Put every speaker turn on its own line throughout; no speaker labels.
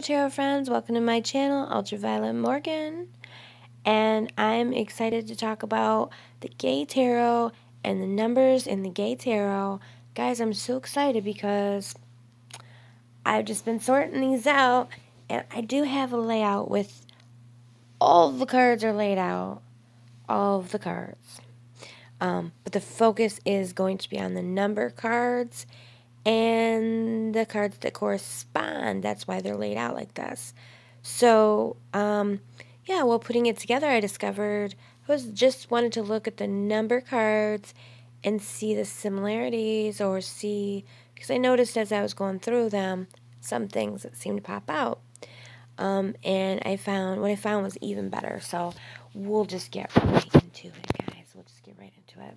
tarot friends, welcome to my channel, Ultraviolet Morgan, and I'm excited to talk about the Gay Tarot and the numbers in the Gay Tarot. Guys, I'm so excited because I've just been sorting these out, and I do have a layout with all the cards are laid out, all of the cards. But the focus is going to be on the number cards and the cards that correspond. That's why they're laid out like this. So, yeah, while putting it together, I discovered I was just wanted to look at the number cards and see the similarities or see, because I noticed as I was going through them, some things that seemed to pop out. And what I found was even better. So we'll just get right into it, guys. We'll just get right into it.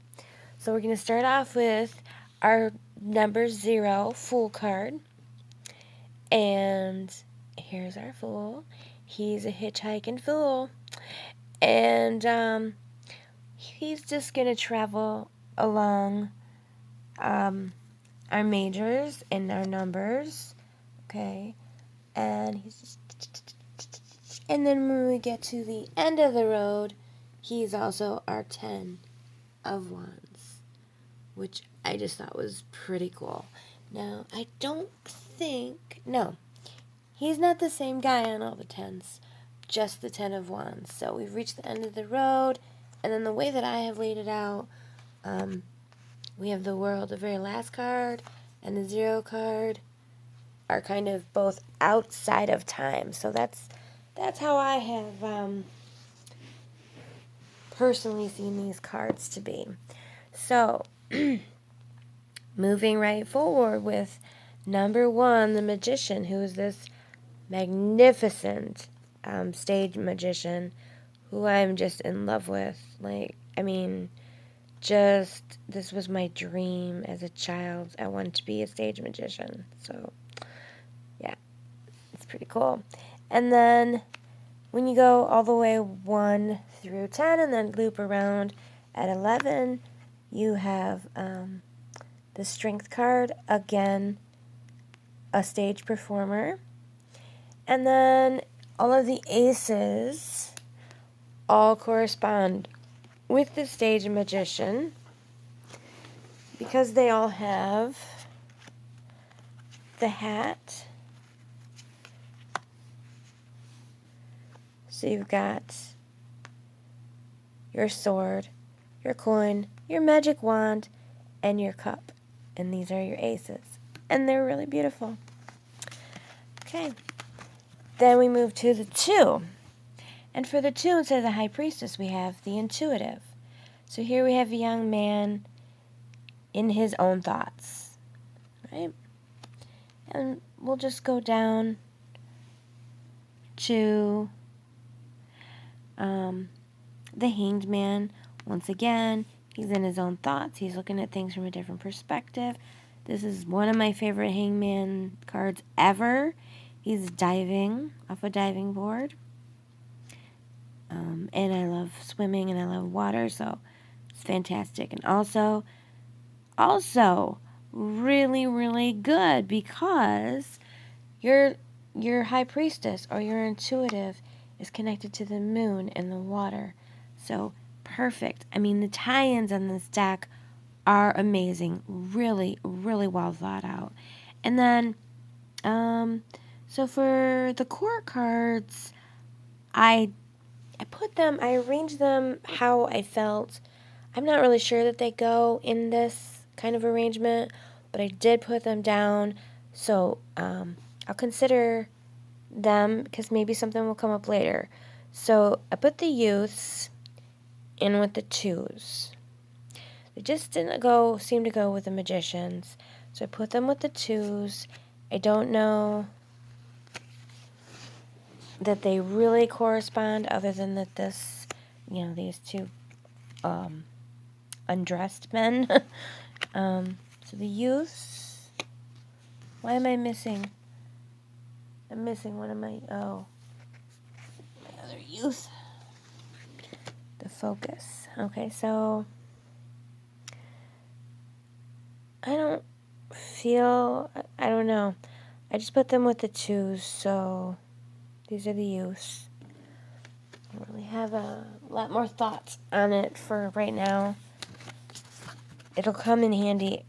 So we're going to start off with our number 0 Fool card. And here's our Fool. He's a hitchhiking fool. And he's just going to travel along our majors and our numbers. Okay. And he's just... And then when we get to the end of the road, he's also our 10 of Wands, which I just thought was pretty cool. Now, I don't think... No, he's not the same guy on all the 10s, just the 10 of Wands. So we've reached the end of the road, and then the way that I have laid it out, we have the World, the very last card, and the 0 card are kind of both outside of time. So that's how I have personally seen these cards to be. So, moving right forward with number 1, the Magician, who is this magnificent stage magician who I'm just in love with. This was my dream as a child. I wanted to be a stage magician. So, yeah, it's pretty cool. And then when you go all the way 1 through 10 and then loop around at 11, you have the Strength card, again, a stage performer. And then all of the aces all correspond with the stage magician because they all have the hat. So you've got your sword, your coin, your magic wand, and your cup. And these are your aces. And they're really beautiful. Okay. Then we move to the 2. And for the 2, instead of the High Priestess, we have the Intuitive. So here we have a young man in his own thoughts. Right? And we'll just go down to the Hanged Man. Once again, he's in his own thoughts. He's looking at things from a different perspective. This is one of my favorite Hangman cards ever. He's diving off a diving board. And I love swimming and I love water, so it's fantastic. And also really, really good because your High Priestess or your Intuitive is connected to the moon and the water. So, perfect. I mean, the tie-ins on this deck are amazing. Really, really well thought out. And then, so for the core cards, I arranged them how I felt. I'm not really sure that they go in this kind of arrangement, but I did put them down. So, I'll consider them because maybe something will come up later. So I put the youths in with the 2s. They just didn't seem to go with the magicians. So I put them with the 2s. I don't know that they really correspond other than that these 2 undressed men. So the youths, why am I missing? I'm missing one of my other youth. The focus. Okay, so I don't know. I just put them with the 2s, so these are the youths. I don't really have a lot more thoughts on it for right now. It'll come in handy.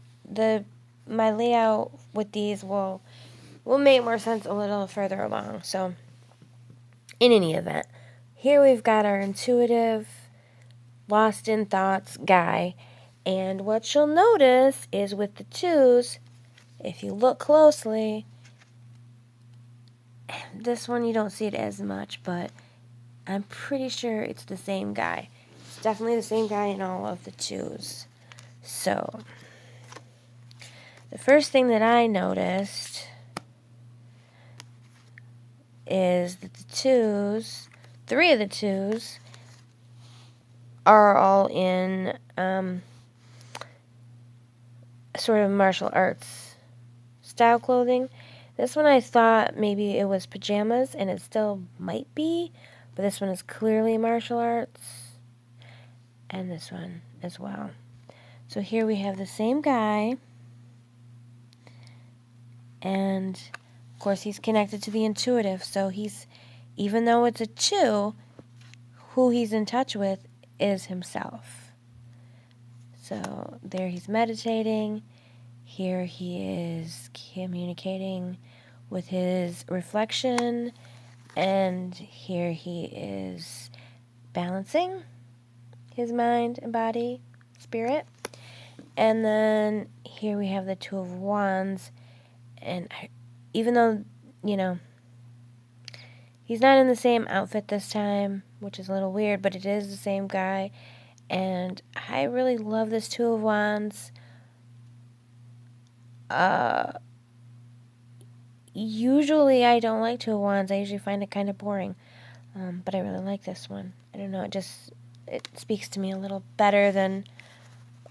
My layout with these will make more sense a little further along. So, in any event, here we've got our intuitive, lost in thoughts guy. And what you'll notice is with the 2s, if you look closely, this one you don't see it as much, but I'm pretty sure it's the same guy. It's definitely the same guy in all of the 2s. So, the first thing that I noticed is that the 2s, 3 of the 2s, are all in sort of martial arts style clothing. This one I thought maybe it was pajamas, and it still might be, but this one is clearly martial arts, and this one as well. So here we have the same guy, and of course he's connected to the intuitive, so he's, even though it's a 2, who he's in touch with is himself. So there he's meditating. Here he is communicating with his reflection. And here he is balancing his mind and body, spirit. And then here we have the 2 of Wands. And even though, he's not in the same outfit this time, which is a little weird, but it is the same guy. And I really love this 2 of Wands. Usually I don't like 2 of Wands. I usually find it kind of boring. But I really like this one. I don't know, it speaks to me a little better than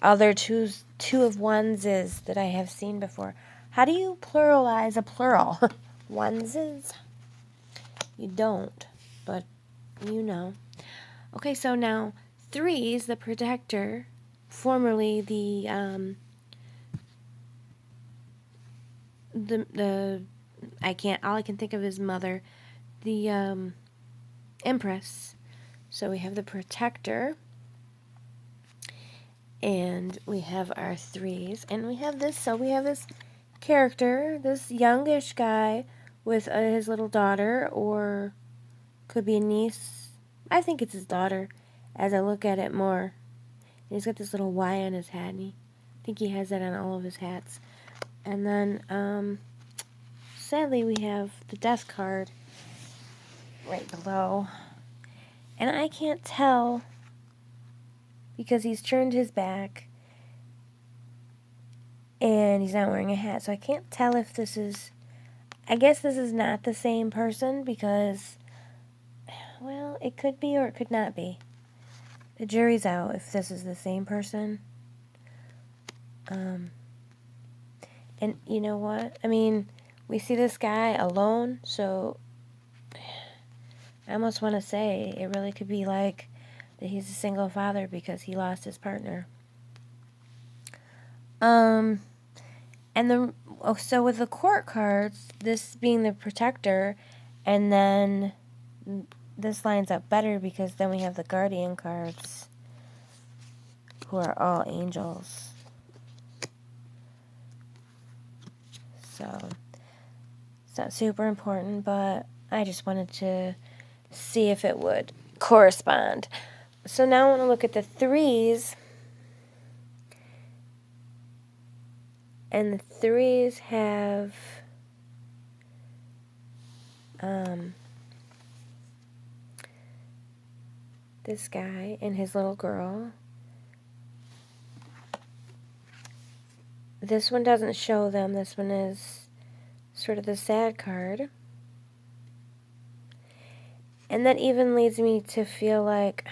other 2 of Wands that I have seen before. How do you pluralize a plural? Oneses? You don't, but you know. Okay, so now 3's the protector, formerly the all I can think of is mother, the Empress. So we have the protector, and we have our 3's, and we have this character, this youngish guy with his little daughter, or could be a niece. I think it's his daughter as I look at it more. And he's got this little Y on his hat, and I think he has that on all of his hats. And then, sadly, we have the death card right below. And I can't tell because he's turned his back and he's not wearing a hat. So I can't tell if this is... I guess this is not the same person because, well, it could be or it could not be. The jury's out if this is the same person. And you know what? I mean, we see this guy alone, so I almost want to say it really could be like that he's a single father because he lost his partner. So with the court cards, this being the protector, and then this lines up better because then we have the guardian cards, who are all angels. So it's not super important, but I just wanted to see if it would correspond. So now I want to look at the 3's. And the 3's have this guy and his little girl. This one doesn't show them. This one is sort of the sad card. And that even leads me to feel like,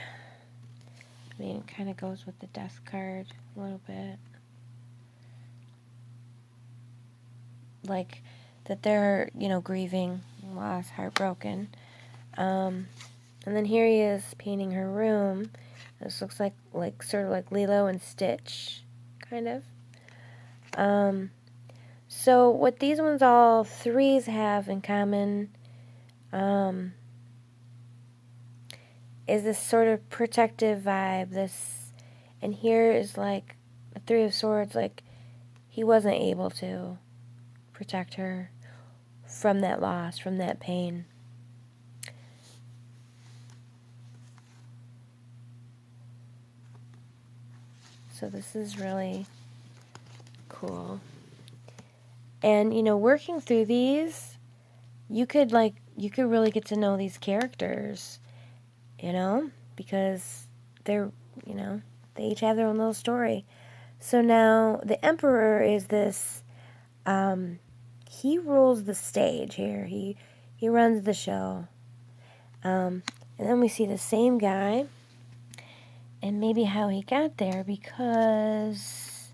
I mean, it kind of goes with the death card a little bit. Like that they're, grieving, lost, heartbroken. And then here he is painting her room. This looks like sort of like Lilo and Stitch, kind of. So what these ones all threes have in common is this sort of protective vibe. And here is like the Three of Swords, like he wasn't able to protect her from that loss, from that pain. So this is really cool. And, you know, working through these, you could really get to know these characters, you know, because they're, you know, they each have their own little story. So now the Emperor is this, he rules the stage here. He runs the show. And then we see the same guy, and maybe how he got there, because,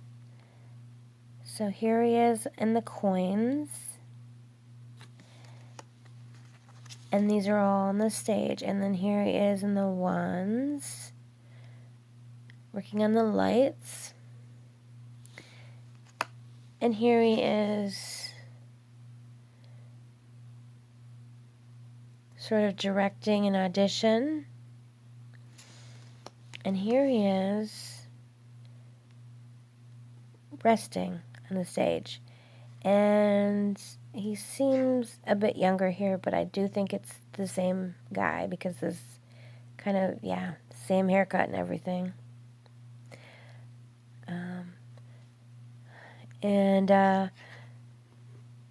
so here he is in the coins, and these are all on the stage, and then here he is in the wands, working on the lights, and here he is sort of directing an audition, and here he is resting on the stage. And he seems a bit younger here, but I do think it's the same guy, because this kind of, yeah, same haircut and everything. And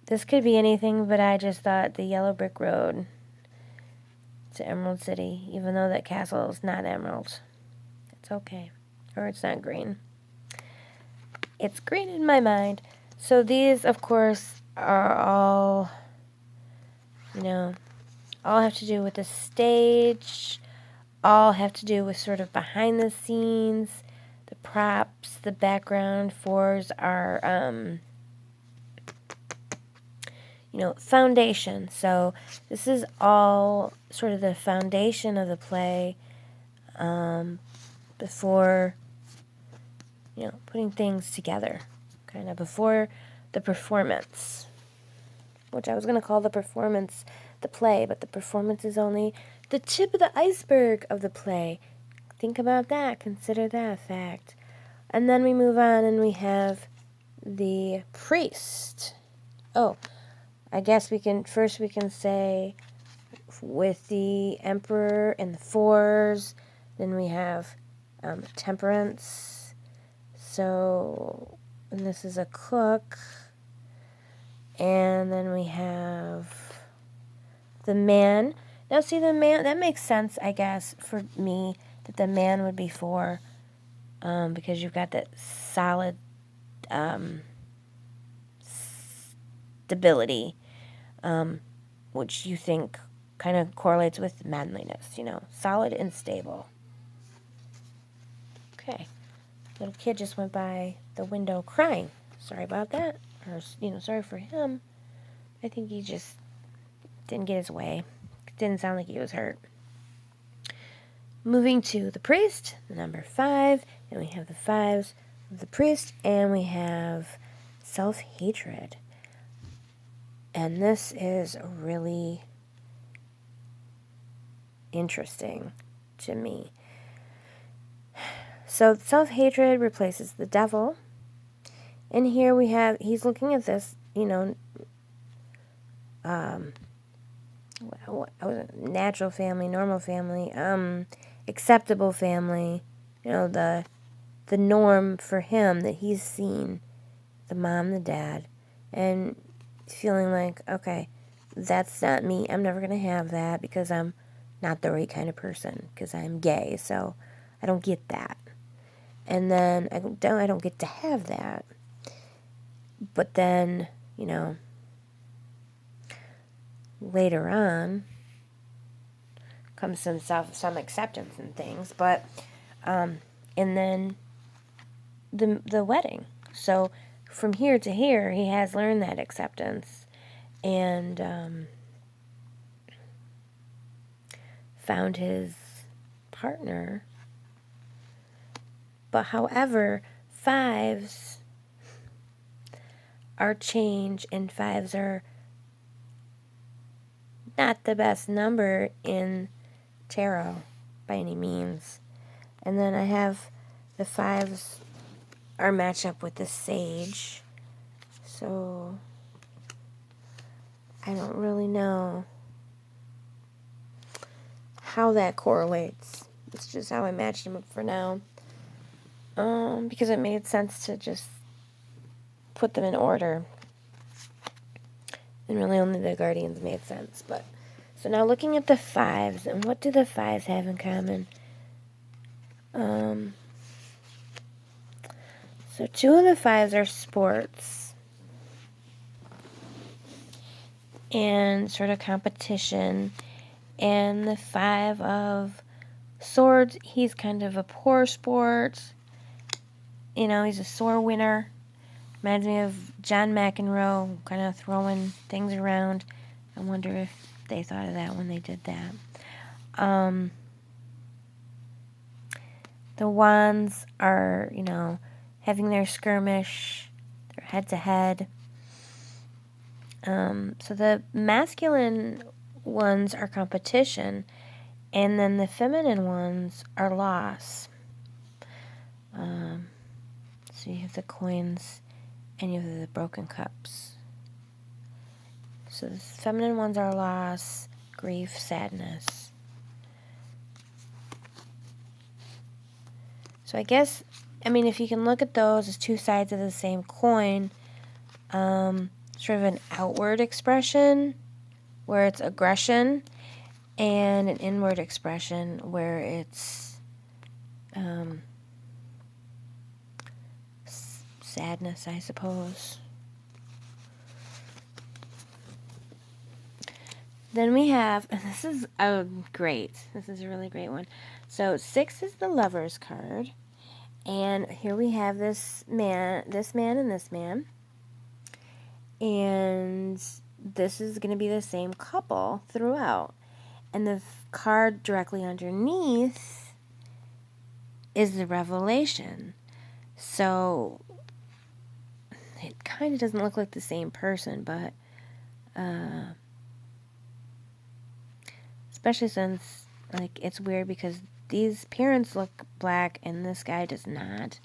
this could be anything, but I just thought the yellow brick road to Emerald City, even though that castle is not emerald. It's okay. Or it's not green. It's green in my mind. So these, of course, are all, you know, all have to do with the stage, all have to do with sort of behind the scenes, the props, the background. Fours are, you know, foundation. So this is all sort of the foundation of the play before, you know, putting things together, kind of before the performance, which I was going to call the performance the play, but the performance is only the tip of the iceberg of the play. Think about that. Consider that a fact. And then we move on and we have the priest. Oh, I guess we can say with the Emperor and the fours, then we have temperance. So, and this is a cook. And then we have the man. Now, see, the man, that makes sense, I guess, for me, that the man would be 4, because you've got that solid stability, which you think kind of correlates with manliness, you know, solid and stable. Okay. Little kid just went by the window crying. Sorry about that. Or, you know, sorry for him. I think he just didn't get his way. It didn't sound like he was hurt. Moving to the priest, the number 5, and we have the 5s of the priest, and we have self-hatred. And this is really interesting to me. So self-hatred replaces the devil. And here we have, he's looking at this, you know, natural family, normal family, acceptable family, you know, the norm for him that he's seen, the mom, the dad, and feeling like, okay, that's not me. I'm never going to have that because I'm not the right kind of person, because I'm gay, so I don't get that. And then I don't get to have that. But then, you know, later on comes some acceptance and things, but and then the wedding. So from here to here, he has learned that acceptance and found his partner. But however, 5s are change, and fives are not the best number in tarot by any means. And then I have the fives are matched up with the sage. So I don't really know how that correlates. It's just how I matched them up for now. Because it made sense to just put them in order. And really only the guardians made sense. But so now looking at the fives, and what do the fives have in common? So two of the fives are sports and sort of competition. And the five of swords, he's kind of a poor sport. You know, he's a sore winner. Reminds me of John McEnroe, kind of throwing things around. I wonder if they thought of that when they did that. The wands are, you know, having their skirmish, their head-to-head. So the masculine ones are competition, and then the feminine ones are loss. So you have the coins, and you have the broken cups. So the feminine ones are loss, grief, sadness. So I guess, I mean, if you can look at those as two sides of the same coin, sort of an outward expression where it's aggression, and an inward expression where it's sadness, I suppose. Then we have, and this is great. This is a really great one. So 6 is the Lovers card. And here we have this man, and this man. And this is going to be the same couple throughout. And the card directly underneath is the Revelation. So it kind of doesn't look like the same person, but especially since, like, it's weird because these parents look black and this guy does not.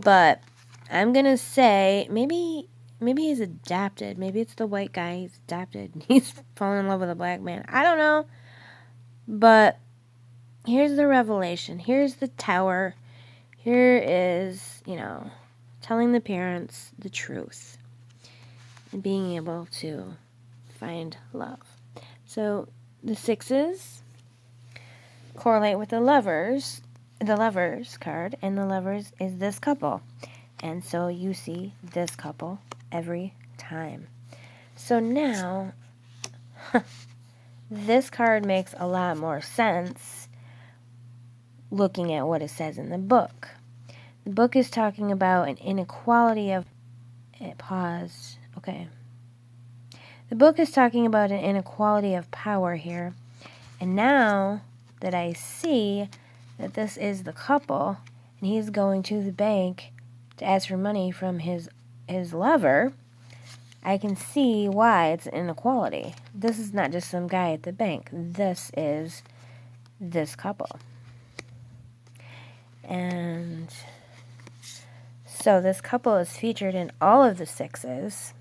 But I'm gonna say maybe he's adopted. Maybe it's the white guy. He's adopted. He's fallen in love with a black man. I don't know. But here's the Revelation. Here's the tower. Here is, you know, telling the parents the truth and being able to find love. So the 6s correlate with the lovers card, and the lovers is this couple. And so you see this couple every time. So now, this card makes a lot more sense looking at what it says in the book. The book is talking about an inequality of... Pause. Okay. The book is talking about an inequality of power here. And now that I see that this is the couple, and he's going to the bank to ask for money from his lover, I can see why it's an inequality. This is not just some guy at the bank. This is this couple. And so this couple is featured in all of the 6s.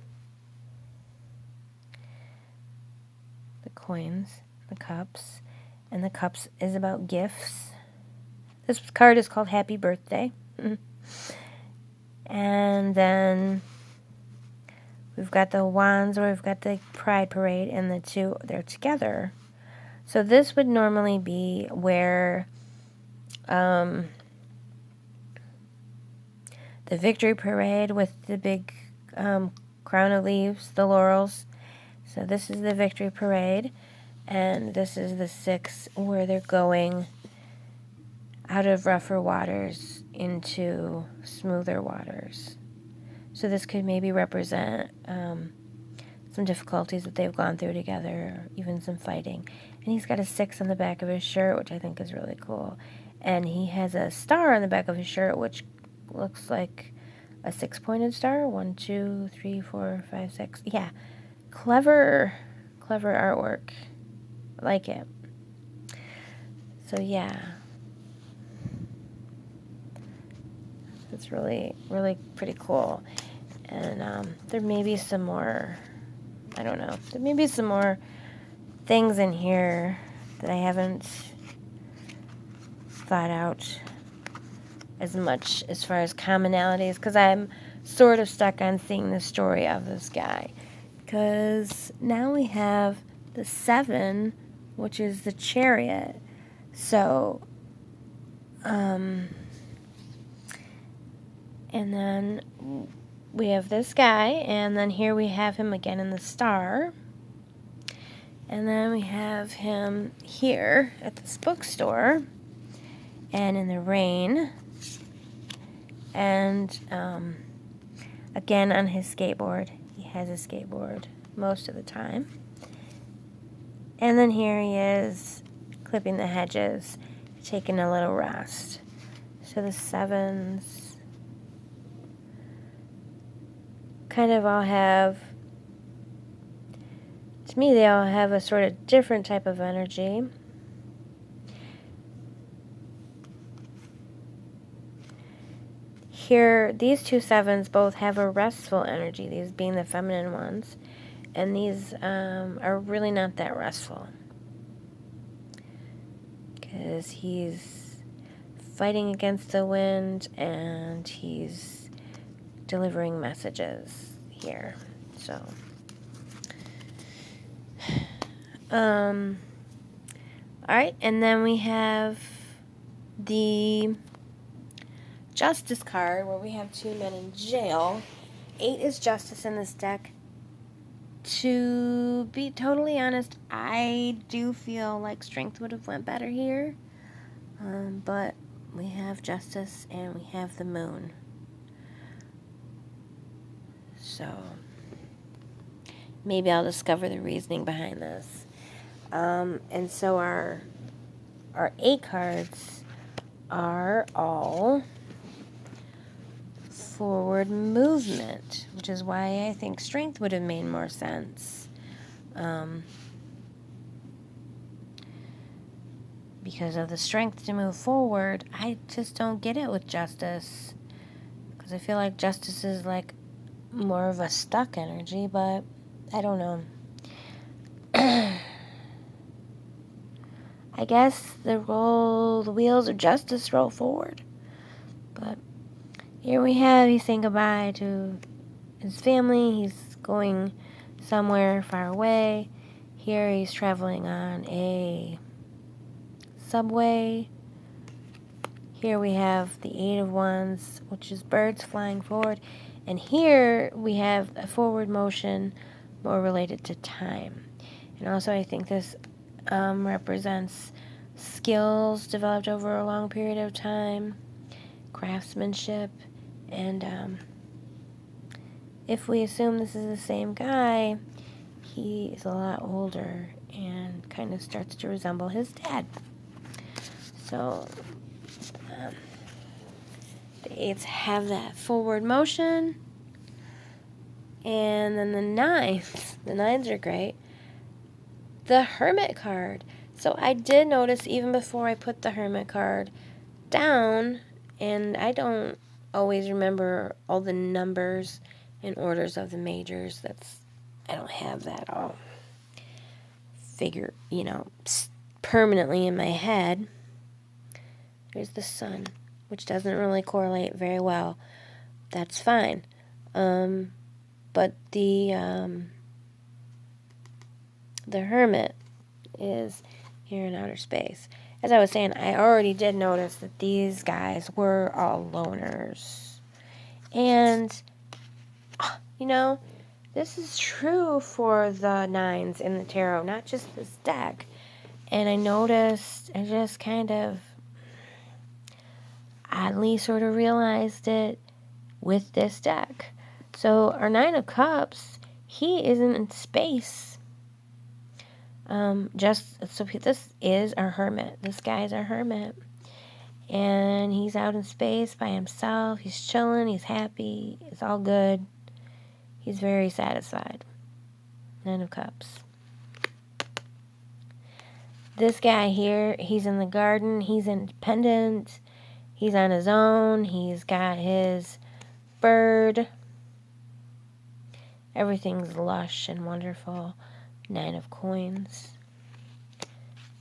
The coins, the cups, and the cups is about gifts. This card is called Happy Birthday. And then we've got the wands, where we've got the Pride Parade, and the two, they're together. So this would normally be where the Victory Parade with the big crown of leaves, the laurels. So this is the Victory Parade, and this is the 6 where they're going out of rougher waters into smoother waters. So this could maybe represent some difficulties that they've gone through together, or even some fighting. And he's got a 6 on the back of his shirt, which I think is really cool. And he has a star on the back of his shirt, which looks like a 6-pointed star. 1, 2, 3, 4, 5, 6. Yeah, clever artwork. I like it. So yeah, it's really pretty cool. And there may be some more, I don't know, there may be some more things in here that I haven't thought out as much as far as commonalities, because I'm sort of stuck on seeing the story of this guy. Because now we have the 7, which is the Chariot. So, and then we have this guy, and then here we have him again in the Star. And then we have him here at this bookstore, and in the rain, and again on his skateboard. He has a skateboard most of the time. And then here he is clipping the hedges, taking a little rest. So the 7s kind of all have, to me, they all have a sort of different type of energy. Here, these two 7s both have a restful energy, these being the feminine ones, and these are really not that restful, because he's fighting against the wind and he's delivering messages here. So, alright, and then we have the Justice card, where we have 2 men in jail. 8 is Justice in this deck. To be totally honest, I do feel like Strength would have went better here. But we have Justice and we have the Moon. So maybe I'll discover the reasoning behind this. And so our 8 cards are all forward movement, which is why I think Strength would have made more sense. Because of the strength to move forward, I just don't get it with Justice. Because I feel like Justice is like more of a stuck energy, but I don't know. I guess the wheels of Justice roll forward. But here we have, he's saying goodbye to his family. He's going somewhere far away. Here he's traveling on a subway. Here we have the 8 of Wands, which is birds flying forward. And here we have a forward motion more related to time. And also I think this represents skills developed over a long period of time, craftsmanship, and if we assume this is the same guy, he is a lot older and kind of starts to resemble his dad. So the 8s have that forward motion. And then the 9s are great. The Hermit card. So I did notice even before I put the Hermit card down, and I don't always remember all the numbers and orders of the majors. I don't have that all permanently in my head. There's the Sun, which doesn't really correlate very well. That's fine. But the Hermit is here in outer space. As I was saying, I already did notice that these guys were all loners. And, this is true for the 9s in the tarot, not just this deck. And I noticed, I just kind of oddly sort of realized it with this deck. So our 9 of Cups, he isn't in space. This is our Hermit. This guy is our Hermit. And he's out in space by himself. He's chilling. He's happy. It's all good. He's very satisfied. Nine of Cups. This guy here, he's in the garden. He's independent. He's on his own. He's got his bird. Everything's lush and wonderful. Nine of Coins.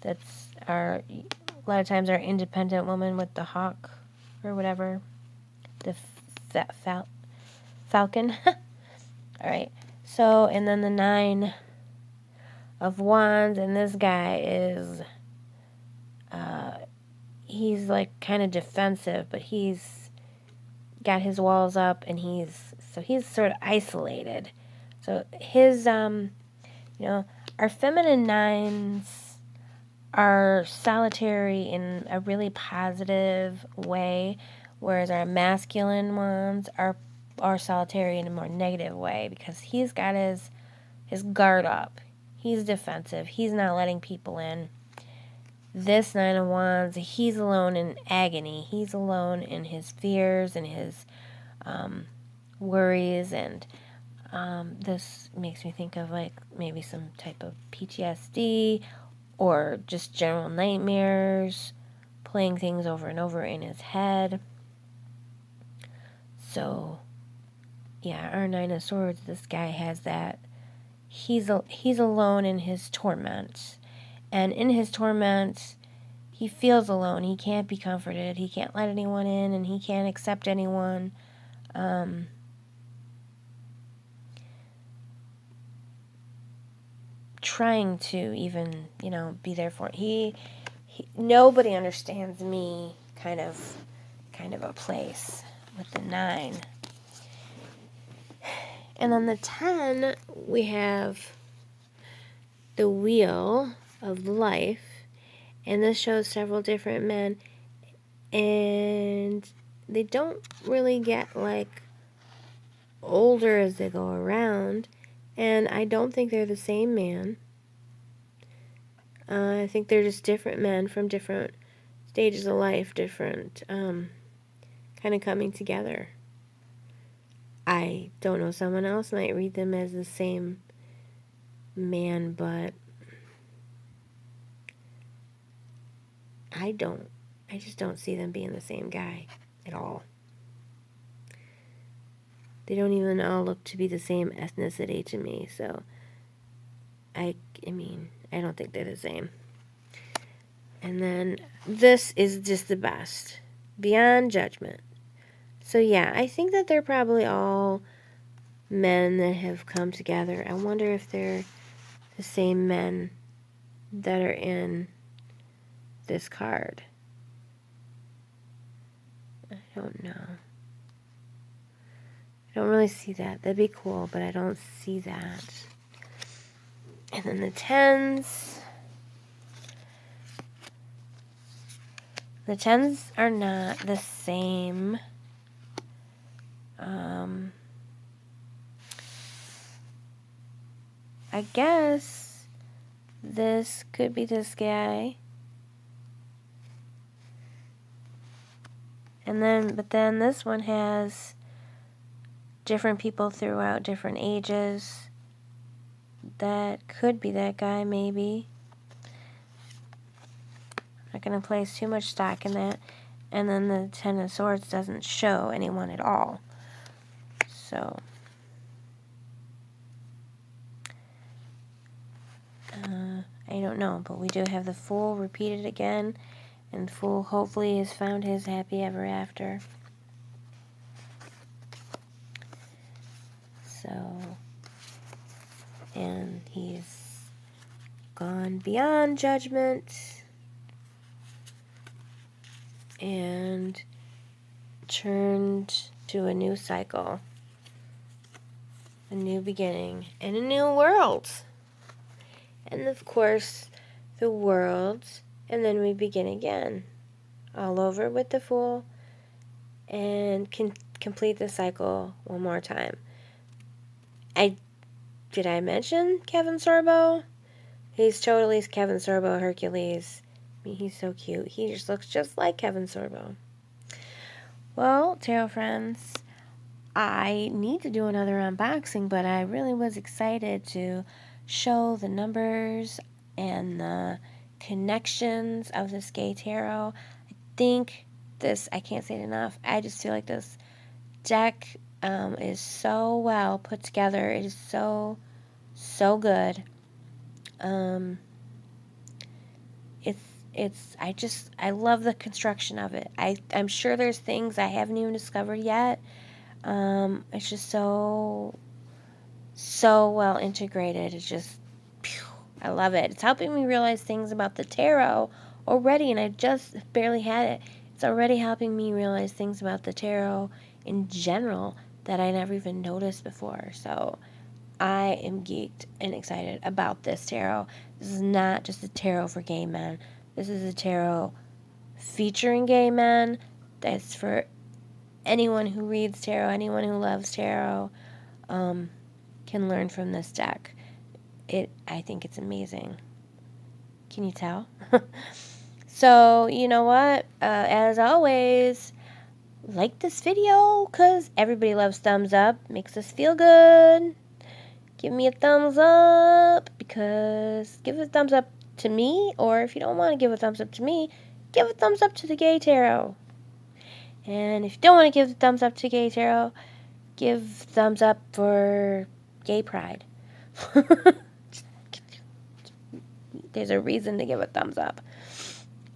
That's a lot of times our independent woman with the hawk or whatever. The falcon. Alright. So, and then the Nine of Wands, and this guy is, he's like kind of defensive, but he's got his walls up, and he's sort of isolated. So his, our feminine nines are solitary in a really positive way, whereas our masculine ones are solitary in a more negative way, because he's got his guard up. He's defensive. He's not letting people in. This Nine of Wands, he's alone in agony. He's alone in his fears and his worries, and this makes me think of like maybe some type of PTSD or just general nightmares, playing things over and over in his head. So, yeah, our Nine of Swords, this guy has that. He's alone in his torment. And in his torment, he feels alone. He can't be comforted. He can't let anyone in, and he can't accept anyone. Trying to even, be there for it. Nobody understands me kind of a place with the 9. And on the 10, we have the Wheel of Life, and this shows several different men, and they don't really get like older as they go around, and I don't think they're the same man. I think they're just different men from different stages of life, different kind of coming together. I don't know, someone else might read them as the same man, but I don't. I just don't see them being the same guy at all. They don't even all look to be the same ethnicity to me, so I don't think they're the same. And then this is just the best. Beyond Judgment. So yeah, I think that they're probably all men that have come together. I wonder if they're the same men that are in this card. I don't know. I don't really see that. That'd be cool, but I don't see that. And then the 10s. The 10s are not the same. I guess this could be this guy. But then this one has different people throughout different ages. That could be that guy, maybe. I'm not going to place too much stock in that. And then the 10 of Swords doesn't show anyone at all. So, I don't know. But we do have the Fool repeated again. And Fool hopefully has found his happy ever after. So, and he's gone beyond judgment and turned to a new cycle, a new beginning, and a new world. And of course, the world, and then we begin again, all over with the Fool, and can complete the cycle one more time. Did I mention Kevin Sorbo? He's totally Kevin Sorbo Hercules I mean, he's so cute. He just looks just like Kevin Sorbo. Well, tarot friends, I need to do another unboxing, but I really was excited to show the numbers and the connections of this Gay Tarot. I think this, I can't say it enough, I just feel like this deck is so well put together. It is so good. I love the construction of it. I'm sure there's things I haven't even discovered yet. It's just so well integrated. It's just, phew, I love it. It's helping me realize things about the tarot already, and I just barely had it. It's already helping me realize things about the tarot in general that I never even noticed before. So I am geeked and excited about this tarot. This is not just a tarot for gay men. This is a tarot featuring gay men. That's for anyone who reads tarot, anyone who loves tarot, can learn from this deck. I think it's amazing. Can you tell? So, you know what? As always, like this video, because everybody loves thumbs up. Makes us feel good. Give me a thumbs up, because give a thumbs up to me, or if you don't want to give a thumbs up to me, give a thumbs up to the Gay Tarot. And if you don't want to give the thumbs up to Gay Tarot, give thumbs up for Gay Pride. There's a reason to give a thumbs up.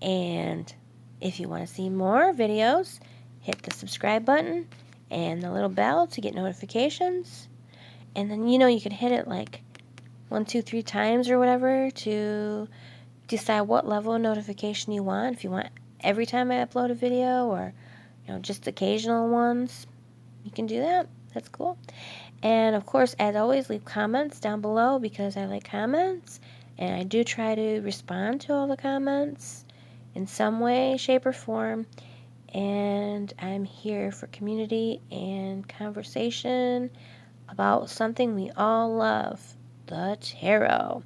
And if you want to see more videos, hit the subscribe button and the little bell to get notifications. And then, you can hit it like 1, 2, 3 times or whatever to decide what level of notification you want. If you want every time I upload a video, or just occasional ones, you can do that. That's cool. And of course, as always, leave comments down below, because I like comments, and I do try to respond to all the comments in some way, shape, or form. And I'm here for community and conversation about something we all love, the tarot.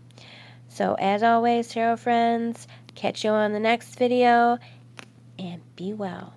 So as always, tarot friends, catch you on the next video, and be well.